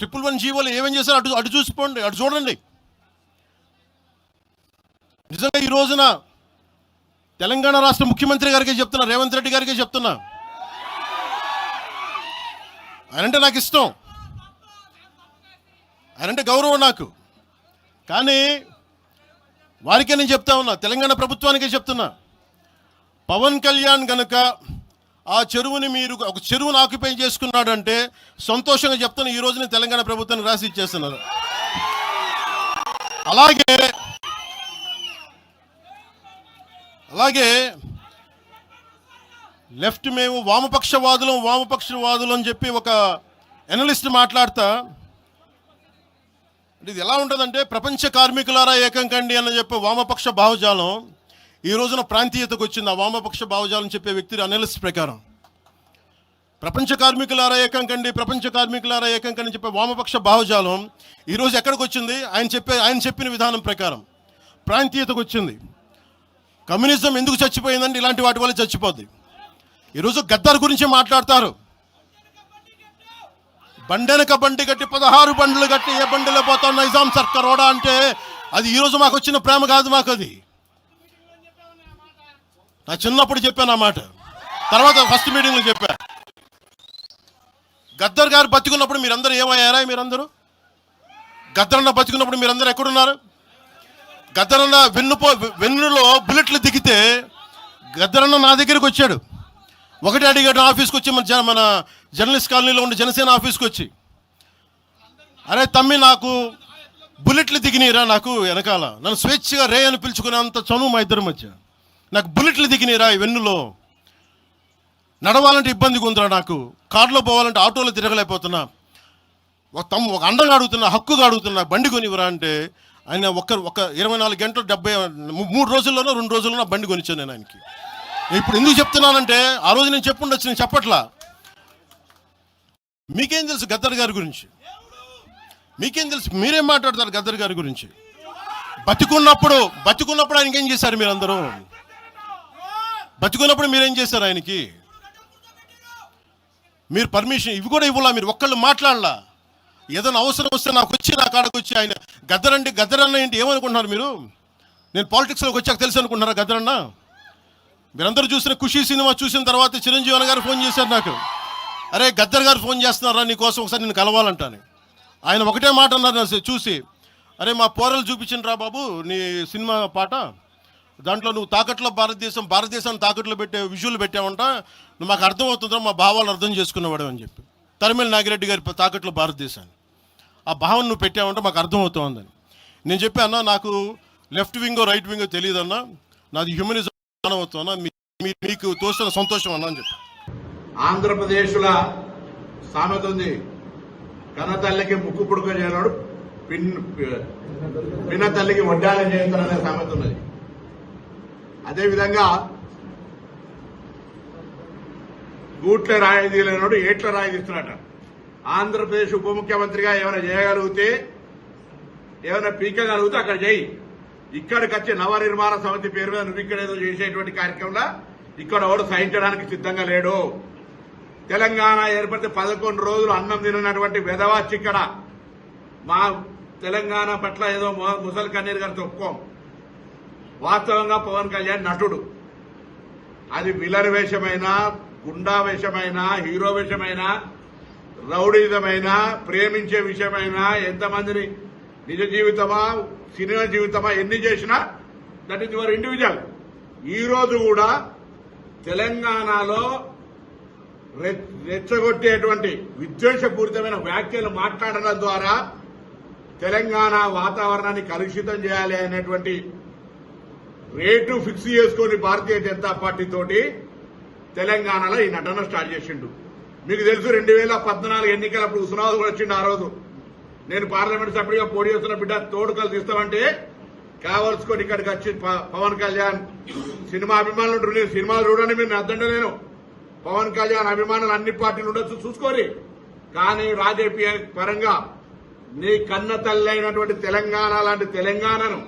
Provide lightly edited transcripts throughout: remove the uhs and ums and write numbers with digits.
111 జీవోలు ఏమేం చేశారు అటు చూసిపోండి, అటు చూడండి. నిజంగా ఈ రోజున తెలంగాణ రాష్ట్ర ముఖ్యమంత్రి గారికి చెప్తున్నా, రేవంత్ రెడ్డి గారికి చెప్తున్నా, ఆయనంటే నాకు ఇష్టం, ఆయనంటే గౌరవం నాకు. కానీ వారికే నేను చెప్తా ఉన్నా, తెలంగాణ ప్రభుత్వానికే చెప్తున్నా, పవన్ కళ్యాణ్ గనుక ఆ చెరువుని మీరు ఒక చెరువును ఆక్యుపై చేసుకున్నాడంటే సంతోషంగా చెప్తున్నా, ఈ రోజున తెలంగాణ ప్రభుత్వానికి రాసి ఇచ్చేస్తున్నారు. అలాగే లెఫ్ట్ మేము వామపక్షవాదులు అని చెప్పి ఒక ఎనలిస్ట్ మాట్లాడతా, ఇది ఎలా ఉంటుందంటే ప్రపంచ కార్మికులారా ఏకం కండి అని చెప్పే వామపక్ష భావజాలం ఈ రోజున ప్రాంతీయతకు వచ్చింది. ఆ వామపక్ష భావజాలం చెప్పే వ్యక్తి అనలిస్ట్ ప్రకారం ప్రపంచ కార్మికులారా ఏకం కండి చెప్పే వామపక్ష భావజాలం ఈరోజు ఎక్కడికి వచ్చింది? ఆయన చెప్పిన విధానం ప్రకారం ప్రాంతీయతకు వచ్చింది. కమ్యూనిజం ఎందుకు చచ్చిపోయిందంటే ఇలాంటి వాటి వల్ల చచ్చిపోద్ది. ఈరోజు గద్దర్ గురించి మాట్లాడతారు. బండెనక బండి కట్టి 16 బండ్లు కట్టి ఏ బండిలో పోతాం నైజాం సర్కార్ ఓడా అంటే అది ఈరోజు మాకు వచ్చిన ప్రేమ కాదు. మాకు అది నా చిన్నప్పుడు చెప్పాను ఆ మాట, తర్వాత ఫస్ట్ మీటింగ్లో చెప్పా. గద్దర్ గారు బతికున్నప్పుడు మీరందరూ ఏమయ్యారా? గద్దరన్న బతికున్నప్పుడు మీరందరూ ఎక్కడున్నారు? గద్దరన్న వెన్నులో బుల్లెట్లు దిగితే గద్దరన్న నా దగ్గరికి వచ్చాడు. ఒకటి అడిగాడు ఆఫీస్కి వచ్చి, మన జర్నలిస్ట్ కాలనీలో ఉండే జనసేన ఆఫీస్కి వచ్చి, అరే తమ్మి నాకు బుల్లెట్లు దిగినీరా, నాకు వెనకాల నన్ను స్వేచ్ఛగా రే అని పిలుచుకునే అంత చనువు మా ఇద్దరి మధ్య, నాకు బుల్లెట్లు దిగినీరా ఈ వెన్నులో, నడవాలంటే ఇబ్బందిగా ఉందిరా, నాకు కారులో పోవాలంటే ఆటోలో తిరగలేకపోతున్నా, ఒక అండగా అడుగుతున్నా, హక్కుగా అడుగుతున్నా, బండి కొనివ్వరా అంటే ఆయన ఒక 24 గంటలు 3 రోజుల్లోనో 2 రోజుల్లోనో బండి కొనిచ్చాను నేను ఆయనకి. ఇప్పుడు ఎందుకు చెప్తున్నానంటే ఆ రోజు నేను చెప్పుండొచ్చు, నేను చెప్పట్లా. మీకేం తెలుసు గద్దర్ గారి గురించి? మీకేం తెలుసు? మీరేం మాట్లాడతారు గద్దర్ గారి గురించి? బతికున్నప్పుడు ఆయనకి ఏం చేశారు? మీరందరూ బతికున్నప్పుడు మీరేం చేశారు ఆయనకి? మీరు పర్మిషన్ ఇవి కూడా ఇవ్వాలా? మీరు ఒక్కళ్ళు మాట్లాడలా? ఏదైనా అవసరం వస్తే నా కాడకు వచ్చి ఆయన గద్దరన్న ఏంటి ఏమనుకుంటున్నారు మీరు? నేను పాలిటిక్స్లోకి వచ్చాక తెలుసు అనుకుంటున్నారా గద్దరన్న? మీరందరూ చూసిన ఖుషీ సినిమా చూసిన తర్వాత చిరంజీవి గారు ఫోన్ చేశారు నాకు, అరే గద్దర్ గారు ఫోన్ చేస్తున్నారా నీకోసం, ఒకసారి నేను కలవాలంటాను. ఆయన ఒకటే మాట అన్నారు చూసి, అరే మా పోరలు చూపించిండ్రా బాబు నీ సినిమా పాట, దాంట్లో నువ్వు భారతదేశాన్ని తాకట్లో పెట్టే విజువల్ పెట్టావంట, నువ్వు మాకు అర్థమవుతుందా, మా భావాలు అర్థం చేసుకున్నవాడు అని చెప్పి. తరిమేల నాగిరెడ్డి గారి తాకట్లో భారతదేశాన్ని ఆ భావం నువ్వు పెట్టావంటే మాకు అర్థమవుతుందని నేను చెప్పాను. నాకు లెఫ్ట్ వింగో రైట్ వింగో తెలియదన్నా, నాది హ్యూమనిజం అవుతున్నా, మీకు తోసిన సంతోషం అన్నా అని చెప్పి. ఆంధ్రప్రదేశ్లో సామెత ఉంది, కన్న తల్లికి ముక్కు పుడుక చేయనాడు పిన్న తల్లికి వడ్డాలం చేస్తారనే సామెత ఉన్నది. అదేవిధంగా గూట్ల రాయి తీయలేనాడు ఏట్ల రాయి తీస్తున్నట. ఆంధ్రప్రదేశ్ ఉప ముఖ్యమంత్రిగా ఏమైనా చేయగలిగితే, ఏమైనా పీకగలిగితే అక్కడ చేయి. ఇక్కడికి వచ్చే నవనిర్మాణ సమితి పేరు మీద నువ్వు ఇక్కడేదో చేసేటువంటి కార్యక్రమంలో ఇక్కడ ఎవడు సహించడానికి సిద్ధంగా లేడు. తెలంగాణ ఏర్పడితే 11 రోజులు అన్నం తినటువంటి వెధవాచి ఇక్కడ మా తెలంగాణ పట్ల ఏదో ముసలి కన్నీరు గారితో ఒప్పుకోం. వాస్తవంగా పవన్ కళ్యాణ్ నటుడు, అది విలన్ వేషమైనా, గుండా వేషమైనా, హీరో వేషమైనా, రౌడీజమైనా, ప్రేమించే విషయమైనా, ఎంతమందిని నిజ జీవితమా సినిమా జీవితమా ఎన్ని చేసినా దట్ ఈస్ యువర్ ఇండివిజువల్. ఈ రోజు కూడా తెలంగాణలో రెచ్చగొట్టేటువంటి విద్వేషపూరితమైన వ్యాఖ్యలు మాట్లాడడం ద్వారా తెలంగాణ వాతావరణాన్ని కలుషితం చేయాలి అనేటువంటి రేటు ఫిక్స్ చేసుకుని భారతీయ జనతా పార్టీ తోటి తెలంగాణలో ఈ నటన స్టార్ట్ చేసిండు. మీకు తెలుసు 2014 ఎన్నికలప్పుడు ఉస్మానాబాద్ కూడా వచ్చిండు. ఆ రోజు నేను పార్లమెంట్ సభ్యుడిగా పోటీ చేస్తున్న బిడ్డ తోడుకలు తీస్తామంటే కావలసుకొని ఇక్కడికి వచ్చి పవన్ కళ్యాణ్ సినిమా అభిమానులు ఉంటారు, నేను సినిమాలు చూడండి, మీరు అద్దంటే నేను పవన్ కళ్యాణ్ అభిమానులు అన్ని పార్టీలు ఉండొచ్చు చూసుకోరి, కానీ రాజకీయ పరంగా నీ కన్న తల్లి అయినటువంటి తెలంగాణ లాంటి తెలంగాణను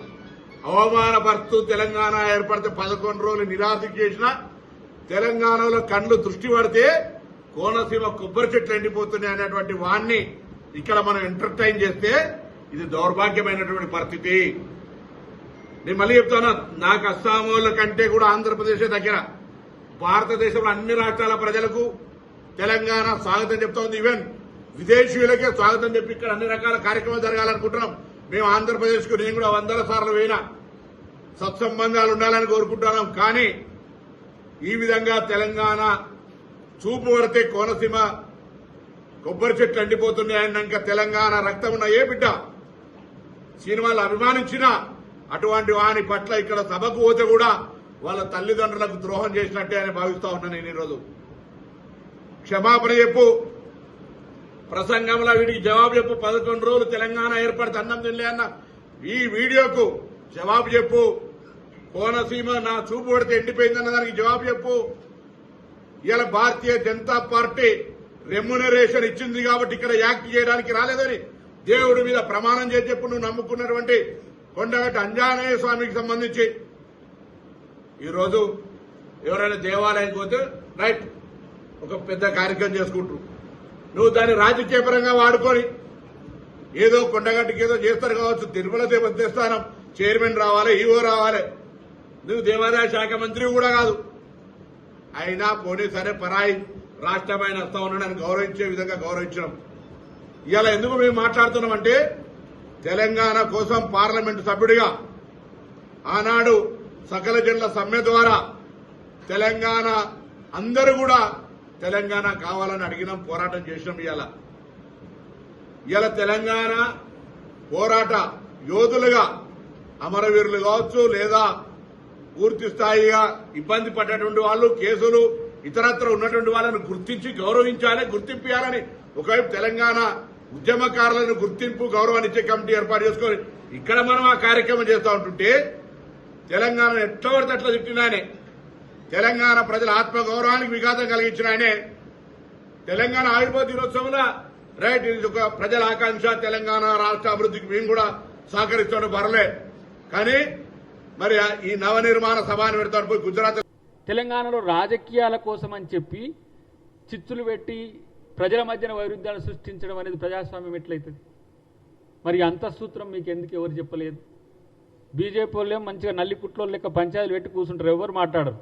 అవమానపరుస్తూ తెలంగాణ ఏర్పడితే 11 రోజులు నిరాశ చేసిన తెలంగాణలో కళ్ళు దృష్టి పడితే కోనసీమ కొబ్బరి చెట్లు ఎండిపోతున్నాయి అనేటువంటి వాణ్ణి ఇక్కడ మనం ఎంటర్టైన్ చేస్తే ఇది దౌర్భాగ్యమైనటువంటి పరిస్థితి. నేను మళ్ళీ చెప్తాను, నాకు అస్సామోళ్ళ కంటే కూడా ఆంధ్రప్రదేశ్ దగ్గర. భారతదేశంలో అన్ని రాష్ట్రాల ప్రజలకు తెలంగాణ స్వాగతం చెప్తా ఉంది. ఈవెన్ విదేశీయులకే స్వాగతం చెప్పి ఇక్కడ అన్ని రకాల కార్యక్రమాలు జరగాలనుకుంటున్నాం. మేము ఆంధ్రప్రదేశ్ కు నేను కూడా 100 సార్లు పోయినా, సత్సంబంధాలు ఉండాలని కోరుకుంటున్నాం. కానీ ఈ విధంగా తెలంగాణ చూపు పడితే కోనసీమ కొబ్బరి చెట్లు ఎండిపోతున్నాయన్నాక తెలంగాణ రక్తం ఉన్న ఏ బిడ్డ సినిమాలు అభిమానించినా అటువంటి వాని పట్ల ఇక్కడ సభకు పోతే కూడా వాళ్ళ తల్లిదండ్రులకు ద్రోహం చేసినట్టే అని భావిస్తా ఉన్నాను నేను. ఈరోజు క్షమాపణ చెప్పు, ప్రసంగంలో వీడికి జవాబు చెప్పు. 11 రోజులు తెలంగాణ ఏర్పడితే అన్నం తినలే అన్న ఈ వీడియోకు జవాబు చెప్పు. కోనసీమ నా చూపు పడితే ఎండిపోయిందన్న దానికి జవాబు చెప్పు. ఇలా భారతీయ జనతా పార్టీ రెమ్యునరేషన్ ఇచ్చింది కాబట్టి ఇక్కడ యాక్ట్ చేయడానికి రాలేదని దేవుడి మీద ప్రమాణం చేసి చెప్పు. నువ్వు నమ్ముకున్నటువంటి కొండగట్టు అంజనేయ స్వామికి సంబంధించి ఈరోజు ఎవరైనా దేవాలయానికి పోతే రైట్ ఒక పెద్ద కార్యక్రమం చేసుకుంటారు. నువ్వు దాన్ని రాజకీయపరంగా వాడుకొని ఏదో కొండగట్టుకి ఏదో చేస్తారు కావచ్చు. తిరుమల దేవస్థానం చైర్మన్ రావాలి, ఈవో రావాలి. నువ్వు దేవాదాయ శాఖ మంత్రి కూడా కాదు. అయినా పోనీ సరే, పరాయి రాష్ట్రమైన వస్తా ఉన్నాడని గౌరవించే విధంగా గౌరవించడం. ఇవాళ ఎందుకు మేము మాట్లాడుతున్నామంటే తెలంగాణ కోసం పార్లమెంటు సభ్యుడిగా ఆనాడు సకల జనుల సమ్మె ద్వారా తెలంగాణ అందరూ కూడా తెలంగాణ కావాలని అడిగినాం, పోరాటం చేసినాం. ఇవాళ తెలంగాణ పోరాట యోధులుగా అమరవీరులు కావచ్చు, లేదా పూర్తి స్థాయిగా ఇబ్బంది పడ్డటువంటి వాళ్ళు, కేసులు ఇతరత్ర ఉన్నటువంటి వాళ్ళని గుర్తించి గౌరవించాలి, గుర్తింపు ఒకవైపు తెలంగాణ ఉద్యమకారులను గుర్తింపు గౌరవాన్ని ఇచ్చే కమిటీ ఏర్పాటు చేసుకొని ఇక్కడ మనం ఆ కార్యక్రమం చేస్తూ ఉంటుంటే తెలంగాణ ఎట్లా పడితే అట్లా తిట్టినాయనే, తెలంగాణ ప్రజల ఆత్మగౌరవానికి విఘాతం కలిగించిన ఆయనే. తెలంగాణ ఆవిర్భావ దినోత్సవంలో రైట్, ఇది ఒక ప్రజల ఆకాంక్ష, తెలంగాణ రాష్ట్ర అభివృద్ధికి మేము కూడా సహకరిస్తాడు బరలే. కానీ మరి ఈ నవనిర్మాణ సభను పెడతాడు పోయి గుజరాత్. తెలంగాణలో రాజకీయాల కోసం అని చెప్పి చిచ్చులు పెట్టి ప్రజల మధ్యన వైరుధ్యాలు సృష్టించడం అనేది ప్రజాస్వామ్యం ఎట్లయితుంది? మరి అంతఃసూత్రం మీకు ఎందుకు ఎవరు చెప్పలేదు? బీజేపీ వాళ్ళు మంచిగా నల్లిపుట్లో లెక్క పంచాయతీలు పెట్టి కూర్చుంటారు, ఎవరు మాట్లాడరు.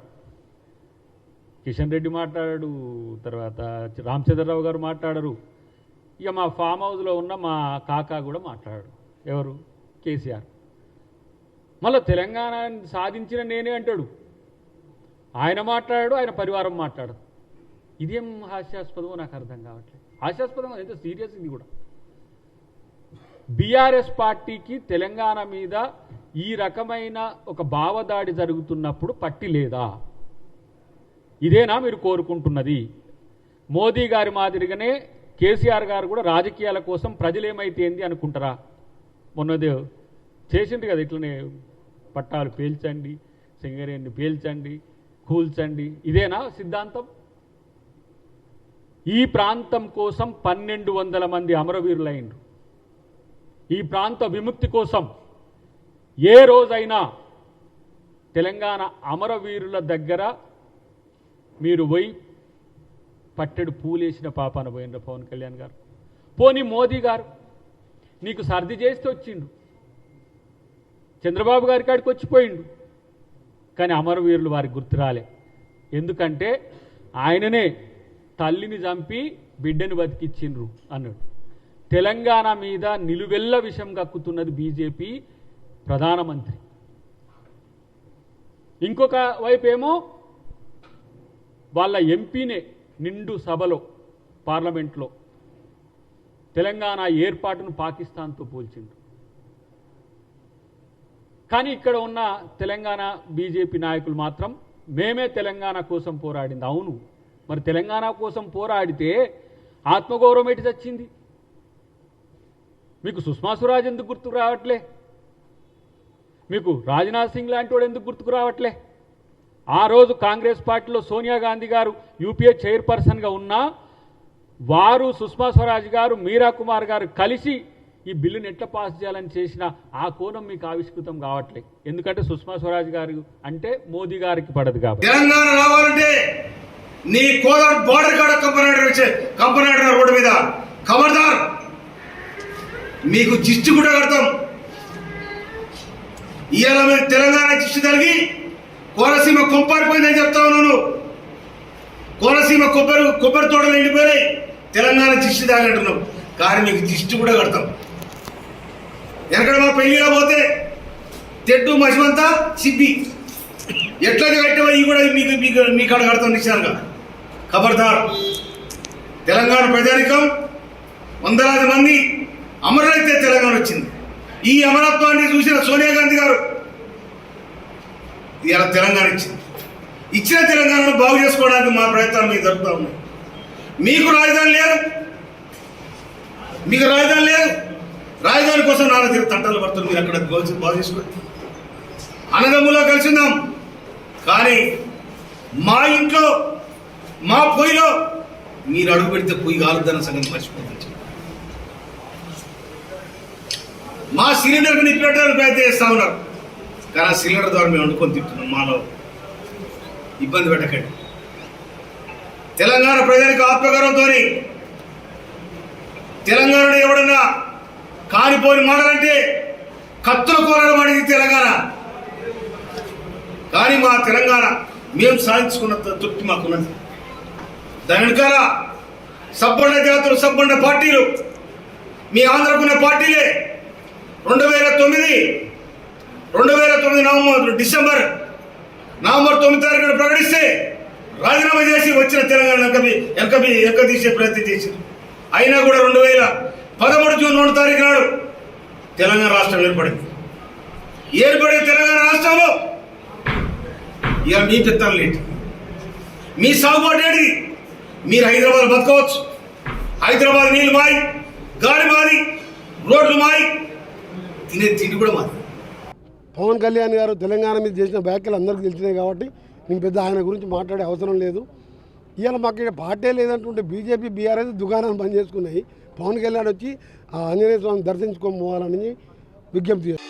కిషన్ రెడ్డి మాట్లాడాడు, తర్వాత రామచంద్రరావు గారు మాట్లాడరు. ఇక మా ఫామ్ హౌస్లో ఉన్న మా కాకా కూడా మాట్లాడాడు. ఎవరు? కేసీఆర్. మళ్ళీ తెలంగాణ సాధించిన నేనే అంటాడు. ఆయన మాట్లాడాడు, ఆయన పరివారం మాట్లాడదు. ఇదేం హాస్యాస్పదమో నాకు అర్థం కావట్లేదు. హాస్యాస్పదం ఎంత సీరియస్ ఇది కూడా. బీఆర్ఎస్ పార్టీకి తెలంగాణ మీద ఈ రకమైన ఒక భావదాడి జరుగుతున్నప్పుడు పట్టి లేదా? ఇదేనా మీరు కోరుకుంటున్నది? మోదీ గారి మాదిరిగానే కేసీఆర్ గారు కూడా రాజకీయాల కోసం ప్రజలేమైతే ఏంది అనుకుంటారా? మొన్నదే చేసింది కదా, ఇట్లనే పట్టాలు పేల్చండి, సింగరేణిని పేల్చండి, కూల్చండి. ఇదేనా సిద్ధాంతం? ఈ ప్రాంతం కోసం 1200 మంది అమరవీరులైండ్రు. ఈ ప్రాంత విముక్తి కోసం ఏ రోజైనా తెలంగాణ అమరవీరుల దగ్గర మీరు పోయి పట్టెడు పూలేసిన పాపాన పోయినరు పవన్ కళ్యాణ్ గారు. పోనీ మోదీ గారు నీకు సర్ది చేస్తే వచ్చిండు, చంద్రబాబు గారి కాడికి వచ్చిపోయిండు. కానీ అమరవీరులు వారికి గుర్తురాలే. ఎందుకంటే ఆయననే తల్లిని చంపి బిడ్డని బతికిచ్చిండ్రు అన్నాడు. తెలంగాణ మీద నిలువెల్ల విషం కక్కుతున్నది బీజేపీ ప్రధానమంత్రి. ఇంకొక వైపేమో వాళ్ళ ఎంపీనే నిండు సభలో పార్లమెంట్లో తెలంగాణ ఏర్పాటును పాకిస్తాన్తో పోల్చిండు. కానీ ఇక్కడ ఉన్న తెలంగాణ బీజేపీ నాయకులు మాత్రం మేమే తెలంగాణ కోసం పోరాడింది. అవును, మరి తెలంగాణ కోసం పోరాడితే ఆత్మగౌరవం ఎటు చచ్చింది? మీకు సుష్మా స్వరాజ్ ఎందుకు గుర్తుకు రావట్లే? మీకు రాజ్నాథ్ సింగ్ లాంటి వాడు ఎందుకు గుర్తుకు రావట్లే? ఆ రోజు కాంగ్రెస్ పార్టీలో సోనియా గాంధీ గారు యూపీఏ చైర్పర్సన్గా ఉన్నా వారు, సుష్మా స్వరాజ్ గారు, మీరా కుమార్ గారు కలిసి ఈ బిల్లును ఎట్లా పాస్ చేయాలని చేసిన ఆ కోణం మీకు ఆవిష్కృతం కావట్లేదు. ఎందుకంటే సుష్మా స్వరాజ్ గారు అంటే మోదీ గారికి పడదు కాబట్టి. తెలంగాణ రావాలంటే నీ కోదాడు బోర్డర్ కాడ కంపనాడు రోడ్డు మీద ఖబర్దార్ మీకు దిష్టి కూడా కడతాం. ఇవాళ మీరు తెలంగాణ దిష్టి కలిగి కోనసీమ కొంపారిపోయిందని చెప్తా ఉన్నాను. కోనసీమ కొబ్బరి తోటలు ఎండిపోయినాయి, తెలంగాణ దిష్టి తాగంటున్నాం. కానీ మీకు దిష్టి కూడా కడతాం. ఎక్కడ మా పెళ్లిగా పోతే తెడ్డు మసిమంతా సిబ్బి ఎట్లా కట్టావో ఇవి కూడా మీ కాడ కడతాం నిశ్చయంగా. ఖబర్దార్. తెలంగాణ ప్రజానికం వందలాది మంది అమరులైతే తెలంగాణ వచ్చింది. ఈ అమరత్వాన్ని చూసిన సోనియా గాంధీ గారు ఇలా తెలంగాణ ఇచ్చింది. ఇచ్చిన తెలంగాణను బాగు చేసుకోవడానికి మా ప్రయత్నాలు మీకు జరుపుతూ ఉన్నాయి. మీకు రాజధాని లేదు, రాజధాని కోసం నాన్న తిరిగి తంటాలు పడుతుంది. మీరు అక్కడ బాగు చేసుకోండి, అన్నదమ్ములో కలిసిందాం. కానీ మా ఇంట్లో మా పొయ్యిలో మీరు అడుగు పెడితే పొయ్యి కాలుద్దన్న సంగతి మర్చిపోతుంది. మా సిలిండర్కి నిప్పెట్టడానికి ప్రయత్నం చేస్తా ఉన్నారు. కానీ ఆ సిలిండర్ ద్వారా మేము వండుకొని తింటున్నాం. మాలో ఇబ్బంది పెట్టకండి. తెలంగాణ ప్రజలకు ఆత్మగౌరవంతో తెలంగాణలో ఎవడన్నా కానిపోని మాటలంటే కత్తుల కోరడం అనేది తెలంగాణ. కానీ మా తెలంగాణ మేము సాధించుకున్న తృప్తి మాకున్నది. దాని వెనకాల సబ్బండ జాతులు, సబ్బండ పార్టీలు, మీ ఆంధ్రకున్న పార్టీలే 2009 డిసెంబర్ 9 ప్రకటిస్తే రాజీనామా చేసి వచ్చిన తెలంగాణ తీసే ప్రయత్నం చేసింది. అయినా కూడా 2013 జూన్ 2 తారీఖు నాడు తెలంగాణ రాష్ట్రం ఏర్పడింది. ఏర్పడిన తెలంగాణ రాష్ట్రంలో ఇక మీ పెత్తనం లేటి, మీ సాగుబాటు ఏంటి? మీరు హైదరాబాద్ బతకవచ్చు. హైదరాబాద్ నీళ్ళు మాయి, గాలి మాది, రోడ్లు మాయి, తినే తిండి కూడా మాది. పవన్ కళ్యాణ్ గారు తెలంగాణ మీద చేసిన వ్యాఖ్యలు అందరికీ తెలిసినాయి కాబట్టి నేను పెద్ద ఆయన గురించి మాట్లాడే అవసరం లేదు. ఇవాళ మాకు ఇక్కడ పార్టీ లేదంటుంటే బీజేపీ, బీఆర్ఎస్ దుకాణాన్ని బంద్ చేసుకున్నాయి. పవన్ కళ్యాణ్ వచ్చి ఆ ఆంజనేయ స్వామిని దర్శించుకొని పోవాలని విజ్ఞప్తి చేస్తారు.